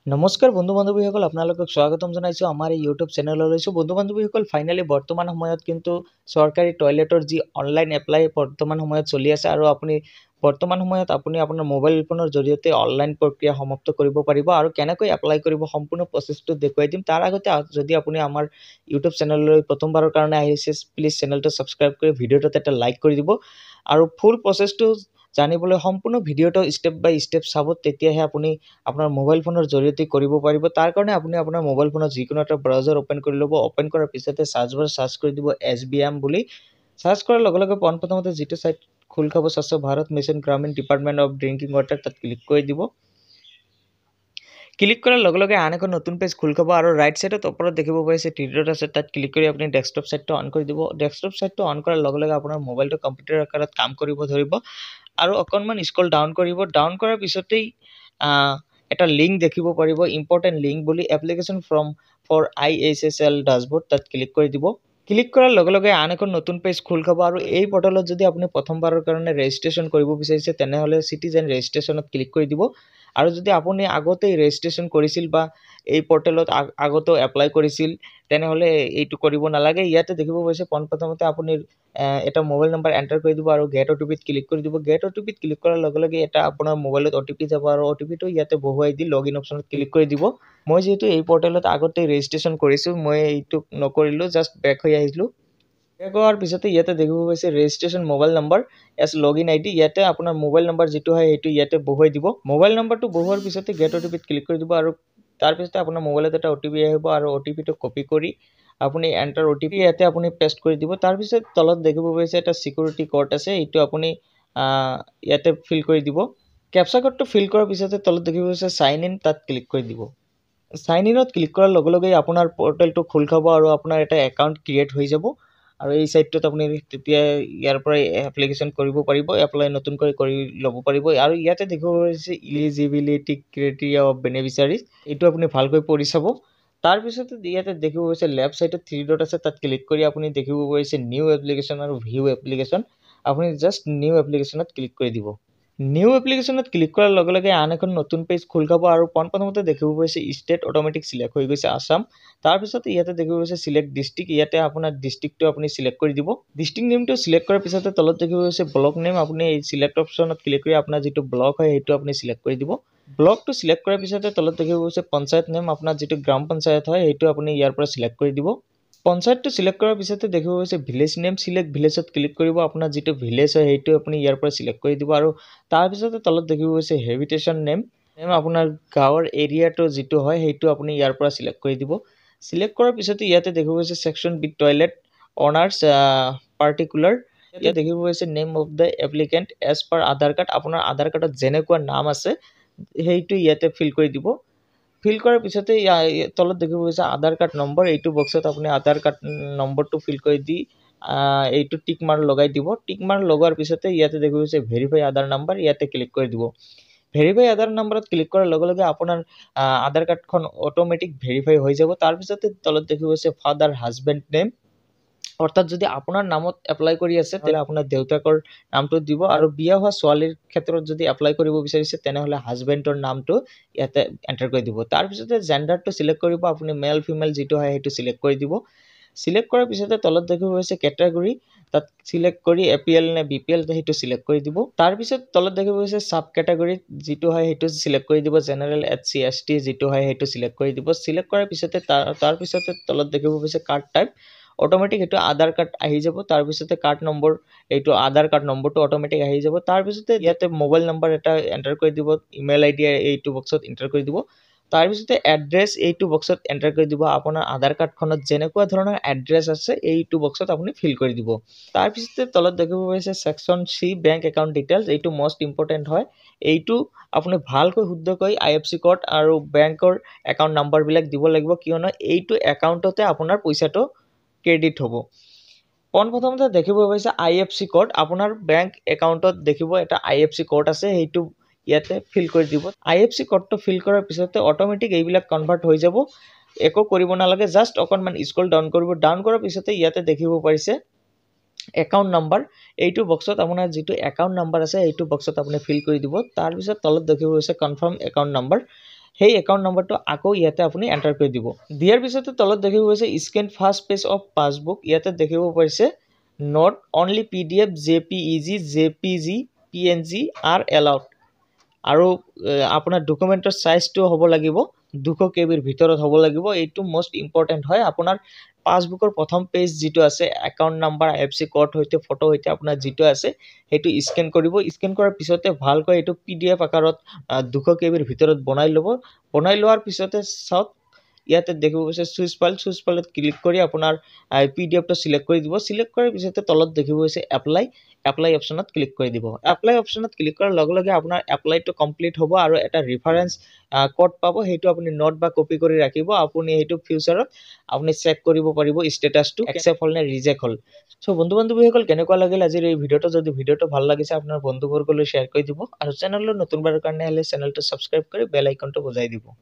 নমস্কাৰ বন্ধু বান্ধৱীসকল আপোনালোকক স্বাগতম জনাইছোঁ আমাৰ এই ইউটিউব চেনেললৈ। বন্ধু বান্ধৱীসকল ফাইনেলি বৰ্তমান সময়ত কিন্তু চৰকাৰী টয়লেটৰ যি অনলাইন এপ্লাই বৰ্তমান সময়ত চলি আছে আৰু আপুনি বৰ্তমান সময়ত আপোনাৰ মোবাইল ফোনৰ জৰিয়তে অনলাইন প্ৰক্ৰিয়া সমাপ্ত কৰিব পাৰিব আৰু কেনেকৈ এপ্লাই কৰিব সম্পূৰ্ণ প্ৰচেছটো দেখুৱাই দিম। তাৰ আগতে যদি আপুনি আমাৰ ইউটিউব চেনেললৈ প্ৰথমবাৰৰ কাৰণে আহিছে প্লিজ চেনেলটো ছাবস্ক্ৰাইব কৰি ভিডিঅ'টোত এটা লাইক কৰি দিব আৰু ফুল প্ৰচেছটো জানিবলৈ সম্পূৰ্ণ ভিডিঅ'টো ষ্টেপ বাই ষ্টেপ চাব, তেতিয়াহে আপুনি আপোনাৰ মোবাইল ফোনৰ জৰিয়তে কৰিব পাৰিব। তাৰ কাৰণে আপুনি আপোনাৰ মোবাইল ফোনত যিকোনো এটা ব্ৰাউজাৰ ওপেন কৰি ল'ব। ওপেন কৰাৰ পিছতে সাৰ্চ বাৰ সাৰ্চ কৰি দিব SBM বুলি। সাৰ্চ কৰাৰ লগে লগে পোনপ্ৰথমতে যিটো সাইট খোল খাব স্বচ্ছ Bharat mission Grameen department of drinking water, তাত ক্লিক কৰি দিব। ক্লিক কৰাৰ লগে লগে আন এখন নতুন পেজ খোল খাব আৰু ৰাইট সাইডত ওপৰত দেখিব পাইছে থ্ৰী ডট আছে, তাত ক্লিক কৰি আপুনি ডেস্কটপ সাইটটো অন কৰি দিব। ডেস্কটপ সাইটটো অন কৰাৰ লগে লগে আপোনাৰ মোবাইলটো কম্পিউটাৰ আকাৰত কাম কৰিব ধৰিব আৰু অকণমান স্ক্ৰল ডাউন কৰিব। ডাউন কৰাৰ পিছতেই এটা লিংক দেখিব পাৰিব, ইম্পৰ্টেণ্ট লিংক বুলি, এপ্লিকেশ্যন ফৰ ISSL ডাছবৰ্ড, তাত ক্লিক কৰি দিব। ক্লিক কৰাৰ লগে লগে আন এখন নতুন পেজ খোল খাব আৰু এই পৰ্টেলত যদি আপুনি প্ৰথমবাৰৰ কাৰণে ৰেজিষ্ট্ৰেশ্যন কৰিব বিচাৰিছে তেনেহ'লে চিটিজেন ৰেজিষ্ট্ৰেশ্যনত ক্লিক কৰি দিব। আৰু যদি আপুনি আগতেই ৰেজিষ্ট্ৰেশ্যন কৰিছিল বা এই পৰ্টেলত আগতেও এপ্লাই কৰিছিল তেনেহ'লে এইটো কৰিব নালাগে। ইয়াতে দেখিব পাইছে পোনপ্ৰথমতে আপুনি এটা মোবাইল নম্বৰ এণ্টাৰ কৰি দিব আৰু গেট OTP ক্লিক কৰি দিব। গেট OTP ক্লিক কৰাৰ লগে লগে এটা আপোনাৰ মোবাইলত OTP যাব আৰু OTPটো ইয়াতে বহুৱাই দি লগইন অপশ্যনত ক্লিক কৰি দিব। মই যিহেতু এই পৰ্টেলত আগতে ৰেজিষ্ট্ৰেশ্যন কৰিছোঁ, মই এইটো নকৰিলোঁ, জাষ্ট বেক হৈ আহিলোঁ। বেক হোৱাৰ পিছতে ইয়াতে দেখিব পাইছে registration mobile number S login ID, ইয়াতে আপোনাৰ মোবাইল নম্বৰ যিটো হয় সেইটো ইয়াতে বহুৱাই দিব। মোবাইল নম্বৰটো বহুৱাৰ পিছতে গেট OTP ক্লিক কৰি দিব আৰু তাৰপিছতে আপোনাৰ মোবাইলত এটা OTP আহিব আৰু OTPটো কপি কৰি আপুনি এণ্টাৰ OTP ইয়াতে আপুনি পেষ্ট কৰি দিব। তাৰপিছত তলত দেখিব পাইছে এটা চিকিউৰিটি কোড আছে, এইটো আপুনি ইয়াতে ফিল কৰি দিব। কেপচা কোডটো ফিল কৰাৰ পিছতে তলত দেখিব পাইছে সাইন ইন, তাত ক্লিক কৰি দিব। সাইন ইনত ক্লিক কৰাৰ লগে লগে আপোনাৰ পৰ্টেলটো খোল খাব আৰু আপোনাৰ এটা একাউণ্ট ক্ৰিয়েট হৈ যাব আৰু এই সাইটটোত আপুনি তেতিয়া ইয়াৰ পৰাই এপ্লিকেশ্যন কৰিব পাৰিব, এপ্লাই নতুনকৈ কৰি ল'ব পাৰিব। আৰু ইয়াতে দেখিব পাইছে ইলিজিবিলিটি ক্ৰাইটেৰিয়া অফ বেনিফিচিয়াৰিজ, এইটো আপুনি ভালকৈ পঢ়ি চাব। তাৰপিছতে ইয়াতে দেখিব পাইছে লেফ্ট সাইডত থ্ৰী ডট আছে, তাত ক্লিক কৰি আপুনি দেখিব পাইছে নিউ এপ্লিকেশ্যন আৰু ভিউ এপ্লিকেশ্যন, আপুনি জাষ্ট নিউ এপ্লিকেশ্যনত ক্লিক কৰি দিব। নিউ এপ্লিকেশ্যনত ক্লিক কৰাৰ লগে লগে আন এখন নতুন পেজ খোল খাব আৰু পোনপ্ৰথমতে দেখিব পাইছে ষ্টেট অট'মেটিক চিলেক্ট হৈ গৈছে আছাম। তাৰপিছত ইয়াতে দেখিব পাইছে চিলেক্ট ডিষ্ট্ৰিক্ট, ইয়াতে আপোনাৰ ডিষ্ট্ৰিক্টটো আপুনি চিলেক্ট কৰি দিব। ডিষ্ট্ৰিক্ট নেমটো চিলেক্ট কৰাৰ পিছতে তলত দেখিব পাইছে ব্লক নেম, আপুনি এই চিলেক্ট অপশ্যনত ক্লিক কৰি আপোনাৰ যিটো ব্লক হয় সেইটো আপুনি চিলেক্ট কৰি দিব। ব্লকটো চিলেক্ট কৰাৰ পিছতে তলত দেখিব পাইছে পঞ্চায়ত নেম, আপোনাৰ যিটো গ্ৰাম পঞ্চায়ত হয় সেইটো আপুনি ইয়াৰ পৰা চিলেক্ট কৰি দিব। পঞ্চায়তটো চিলেক্ট কৰাৰ পিছতে দেখিব পাইছে ভিলেজ নেম, চিলেক্ট ভিলেজত ক্লিক কৰিব। আপোনাৰ যিটো ভিলেজ হয় সেইটো আপুনি ইয়াৰ পৰা চিলেক্ট কৰি দিব আৰু তাৰপিছতে তলত দেখিব পাইছে হেবিটেশ্যন নেম, আপোনাৰ গাঁৱৰ এৰিয়াটো যিটো হয় সেইটো আপুনি ইয়াৰ পৰা চিলেক্ট কৰি দিব। চিলেক্ট কৰাৰ পিছতে ইয়াতে দেখিব পাইছে section B toilet owner's particular, ইয়াতে দেখিব পাইছে name of the applicant as per Aadhaar card, আপোনাৰ আধাৰ কাৰ্ডত যেনেকুৱা নাম আছে সেইটো ইয়াতে ফিল কৰি দিব। ফিল কৰাৰ পিছতে তলত দেখিব পাইছে আধাৰ কাৰ্ড নম্বৰ, এইটো বক্সত আপুনি আধাৰ কাৰ্ড নম্বৰটো ফিল কৰি দি এইটো টিক মাৰ্ক লগাই দিব। টিক মাৰ্ক লগোৱাৰ পিছতে ইয়াতে দেখিব পাইছে ভেৰিফাই আধাৰ নম্বৰ, ইয়াতে ক্লিক কৰি দিব। ভেৰিফাই আধাৰ নম্বৰত ক্লিক কৰাৰ লগে লগে আপোনাৰ আধাৰ কাৰ্ডখন অট'মেটিক ভেৰিফাই হৈ যাব। তাৰপিছতে তলত দেখিব পাইছে ফাদাৰ হাজবেণ্ড নেম, অৰ্থাৎ যদি আপোনাৰ নামত এপ্লাই কৰি আছে তেতিয়াহ'লে আপোনাৰ দেউতাকৰ নামটো দিব আৰু বিয়া হোৱা ছোৱালীৰ ক্ষেত্ৰত যদি এপ্লাই কৰিব বিচাৰিছে তেনেহ'লে হাজবেণ্ডৰ নামটো ইয়াতে এণ্টাৰ কৰি দিব। তাৰপিছতে জেণ্ডাৰটো চিলেক্ট কৰিব, আপুনি মেল ফিমেল যিটো হয় সেইটো চিলেক্ট কৰি দিব। চিলেক্ট কৰাৰ পিছতে তলত দেখিব পাইছে কেটেগৰী, তাত চিলেক্ট কৰি APL নে BPL সেইটো চিলেক্ট কৰি দিব। তাৰপিছত তলত দেখিব পাইছে চাব কেটেগৰী যিটো হয় সেইটো চিলেক্ট কৰি দিব, জেনেৰেল SC ST যিটো হয় সেইটো চিলেক্ট কৰি দিব। চিলেক্ট কৰাৰ পিছতে তাৰপিছতে তলত দেখিব পাইছে কাৰ্ড টাইপ, অট'মেটিক সেইটো আধাৰ কাৰ্ড আহি যাব। তাৰপিছতে কাৰ্ড নম্বৰ, এইটো আধাৰ কাৰ্ড নম্বৰটো অট'মেটিক আহি যাব। তাৰপিছতে ইয়াতে মোবাইল নম্বৰ এটা এণ্টাৰ কৰি দিব, ইমেইল ID এইটো বক্সত এণ্টাৰ কৰি দিব। তাৰপিছতে এড্ৰেছ এইটো বক্সত এণ্টাৰ কৰি দিব, আপোনাৰ আধাৰ কাৰ্ডখনত যেনেকুৱা ধৰণৰ এড্ৰেছ আছে এইটো বক্সত আপুনি ফিল কৰি দিব। তাৰপিছতে তলত দেখিব পাইছে section C bank account details, এইটো মষ্ট ইম্পৰ্টেণ্ট হয়, এইটো আপুনি ভালকৈ শুদ্ধকৈ IFSC কোড আৰু বেংকৰ একাউণ্ট নাম্বাৰবিলাক দিব লাগিব, কিয়নো এইটো একাউণ্টতে আপোনাৰ পইচাটো ক্ৰেডিট হ'ব। পোনপ্ৰথমতে দেখিব পাইছে IFSC কোড, আপোনাৰ বেংক একাউণ্টত দেখিব এটা IFSC কোড আছে, সেইটো ইয়াতে ফিল কৰি দিব। IFSC কোডটো ফিল কৰাৰ পিছতে অট'মেটিক এইবিলাক কনভাৰ্ট হৈ যাব, একো কৰিব নালাগে, জাষ্ট অকণমান স্ক্ৰল ডাউন কৰিব। ডাউন কৰাৰ পিছতে ইয়াতে দেখিব পাৰিছে একাউণ্ট নাম্বাৰ, এইটো বক্সত আপোনাৰ যিটো একাউণ্ট নাম্বাৰ আছে এইটো বক্সত আপুনি ফিল কৰি দিব। তাৰপিছত তলত দেখিব পাইছে কনফাৰ্ম একাউণ্ট নাম্বাৰ, সেই একাউণ্ট নম্বৰটো আকৌ ইয়াতে আপুনি এণ্টাৰ কৰি দিব। দিয়াৰ পিছতে তলত দেখিব পাইছে scan first page of passbook, ইয়াতে দেখিব পাইছে not only PDF, JPEG, JPG, PNG R allowed. আৰু আপোনাৰ ডকুমেণ্টৰ চাইজটো হ'ব লাগিব 200 KB ভিতৰত হ'ব লাগিব। এইটো মোষ্ট ইম্পৰ্টেণ্ট হয়। আপোনাৰ পাছবুকৰ প্ৰথম পেজ যিটো আছে একাউণ্ট নাম্বাৰ IFSC কোড সৈতে ফটো সৈতে আপোনাৰ যিটো আছে সেইটো স্কেন কৰিব। স্কেন কৰাৰ পিছতে ভালকৈ এইটো PDF আকাৰত 200 KB ভিতৰত বনাই ল'ব। বনাই লোৱাৰ পিছতে চাওক ইয়াতে দেখিব পাইছে চুইচ ফাইলত ক্লিক কৰি আপোনাৰ PDFটো সিলেক্ট কৰি দিব। সিলেক্ট কৰাৰ পিছতে তলত দেখিব পাইছে এপ্লাই অপশ্যনত ক্লিক কৰি দিব। এপ্লাই অপশ্যনত ক্লিক কৰাৰ লগে লগে আপোনাৰ এপ্লাইটো কমপ্লিট হ'ব আৰু এটা ৰিফাৰেন্স কোড পাব। সেইটো আপুনি নোট বা কপি কৰি ৰাখিব। আপুনি সেইটো ফিউচাৰত আপুনি চেক কৰিব পাৰিব ষ্টেটাছটো একচেপ্ট হ'ল নে ৰিজেক্ট হ'ল। সো বন্ধু বান্ধৱীসকল কেনেকুৱা লাগিল আজিৰ এই ভিডিঅ'টো? যদি ভিডিঅ'টো ভাল লাগিছে আপোনাৰ বন্ধুবৰ্গলৈ শ্বেয়াৰ কৰি দিব আৰু চেনেললৈ নতুনবাৰৰ কাৰণে হ'লে চেনেলটো ছাবস্ক্ৰাইব কৰি বেল আইকনটো বজাই দিব।